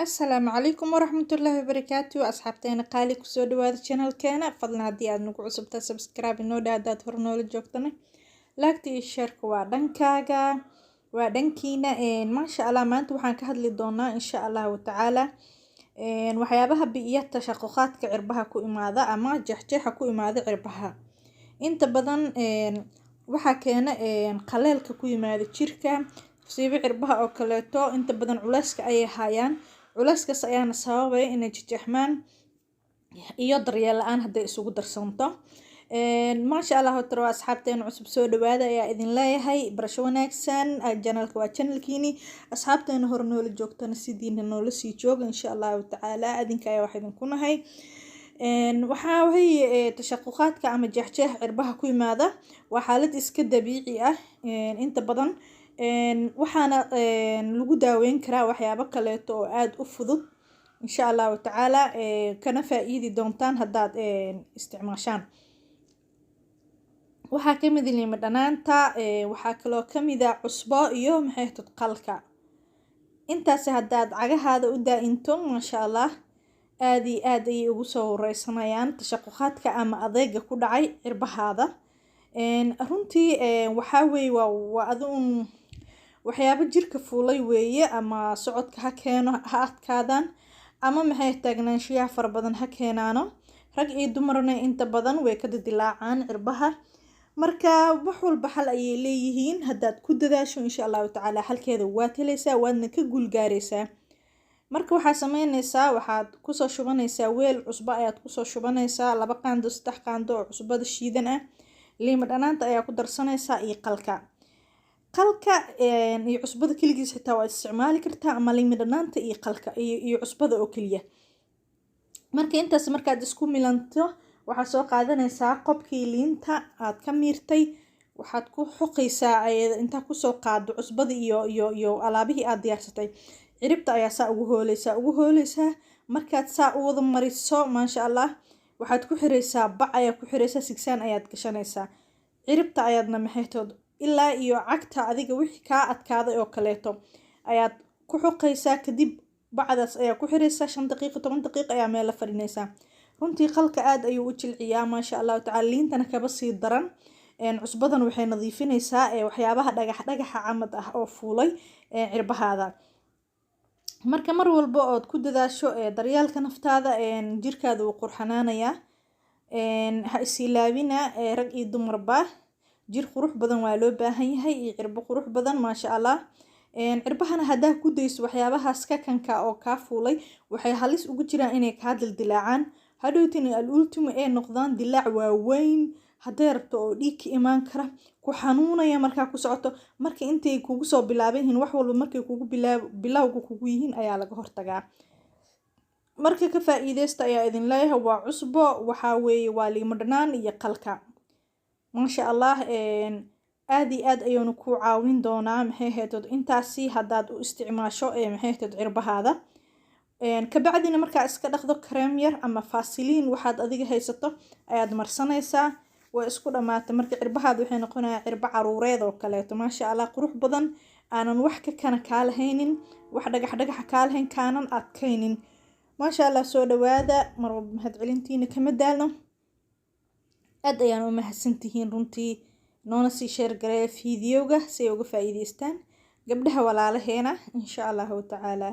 السلام عليكم ورحمة الله وبركاته. أصحابتنا قالي كسو دواada channelkeena fadlan haddii aad nagu cusubtaa subscribe inoo dhaa hadaad hor noola joogtana laagta iyo sheerka waa dhankaaga waa dhankiina maasha allah maanta waxaan ka hadli doonaa insha allahu tacaala waxyaabaha bi'iya tashaqquqaadka cirbaha ku imaada ama jeexjeexa ku imaada cirbaha inta badan waxaa keena qaleelka ku yimaada jirka siiba cirbaha oo kaleeto inta badan culeyska ayay hayaan culeyskaas ayaana sababaya inay jeexmaan iyo daryeel la'aan hadday isugu darsanto maasha allah tara asxaabteena cusub soo dhawaada ayaa idin leeyahay barasho wanaagsan channelka waa channelkiini asxaabteena hor noola joogtana sidiina noola sii jooga insha allahu tacaala adinka ayaa wax idinku nahay waxaa weeye tashaqquqaadka ama jeexjeex cirbaha ku yimaada waa xaalad iska dabiici ah inta badan waxaana lagu daaweyn karaa waxyaabo kaleeto oo aad u fudud insha allahu tacaala kana faa'iidi doontaan haddaad isticmaashaan waxaa kamid liima dhanaanta waxaa kaloo kamid ah cusbo iyo maxay qalka intaas haddaad cagahaada u daa'into maasha allah aad iyo aad ayay ugu soo wareysanayaan tashaqquqaadka ama adeega ku dhacay cirbahaada runtii waxaa weeye waa adun waxyaabo jirka fuulay weeye ama socodka ha keeno ha adkaadaan ama maxay taagnaanshiyaha fara badan ha keenaano rag iyo dumarna inta badan way ka dilaacaan cirbaha marka wax walba xal ayay leeyihiin haddaad ku dadaasho insha allahu tacaala xalkeeda waad helaysaa waadna ka guulgaaraysaa marka waxaa sameynaysaa waxaad kusoo shubanaysaa weel cusbo ayaad kusoo shubanaysaa 2 qaando 3 qaando oo cusbada shiidan ah liima dhanaanta ayaa ku darsanaysaa iyo qalka iyo cusbada kaligiis xitaa waa isticmaali kartaa ama liima dhanaanta iyo qalka iyo cusbada oo kaliya marka intaas markaad isku milanto waxaad soo qaadanaysaa qobkii liinta aad ka miirtay waxaad ku xoqaysaa inta ku soo qaado cusbada iyo alaabihii aad diyaarsatay ciribta ayaa saa ugu hooleysaa markaad saa u wada mariso maasha allah waxaad ku xiraysaa bac ayaa ku xiraysaa sigsaan ayaad gashanaysaa ciribta ayaadna maxaytood ilaa iyo cagta adiga wixii kaa adkaaday oo kaleeto ayaad ku xoqaysaa kadib bacdaas ayaa ku xiraysaa 5 daqiiqo 10 daqiiqo ayaa meel la fadhinaysaa runtii qalka aad ayuu u jilciyaa maasha allah tacaala liintana kaba sii daran cusbadan waxay nadiifinaysaa waxyaabaha dhagaxa camad ah oo fuulay cirbahaada marka mar walba ood ku dadaasho daryeelka naftaada jirkaada uu qurxanaanayaa ha isilaabina rag iyo dumarba jir qurux badan waa loo baahan yahay iyo cirbo qurux badan maasha allah cirbahana haddaa ku dayso waxyaabahaas ka kanka oo kaa fuulay waxay halis ugu jiraan inay kaa dildilaacaan hadhowtina al-ultimo ee noqdaan dilaac waaweyn hadday rabto oo dhiig ka imaan kara ku xanuunaya markaa ku socoto marka intay kugu soo bilaabayeen wax walba markay kugu bilowga kugu yihiin ayaa laga hortagaa marka ka faa'iideysta ayaa idin leeyahay waa cusbo waxaa weeye waa liimo dhanaan iyo qalka maasha allah aad iyo aad ayuuna ku caawin doonaa maxay heetood intaasi haddaad u isticmaasho maxay heetood cirbahaada kabacdina markaa iska dhaqdo kareem yar ama faasiliin waxaad adiga haysato ayaad marsanaysaa way isku dhamaatay marka cirbahaada waxay noqonayaa cirbo caruureed oo kaleeto maasha allah qurux badan aanan wax ka kana kaa lahaynin wax dhagaxa kaa lahayn kaanan adkaynin maasha allah soo dhawaada mar walba mahadcelintiina kama daalno aad ayaan u mahadsantihiin runtii noona sii sheer gareeya fiidiyowga si ay uga faa'iideystaan gabdhaha walaalaheena insha allahu tacaala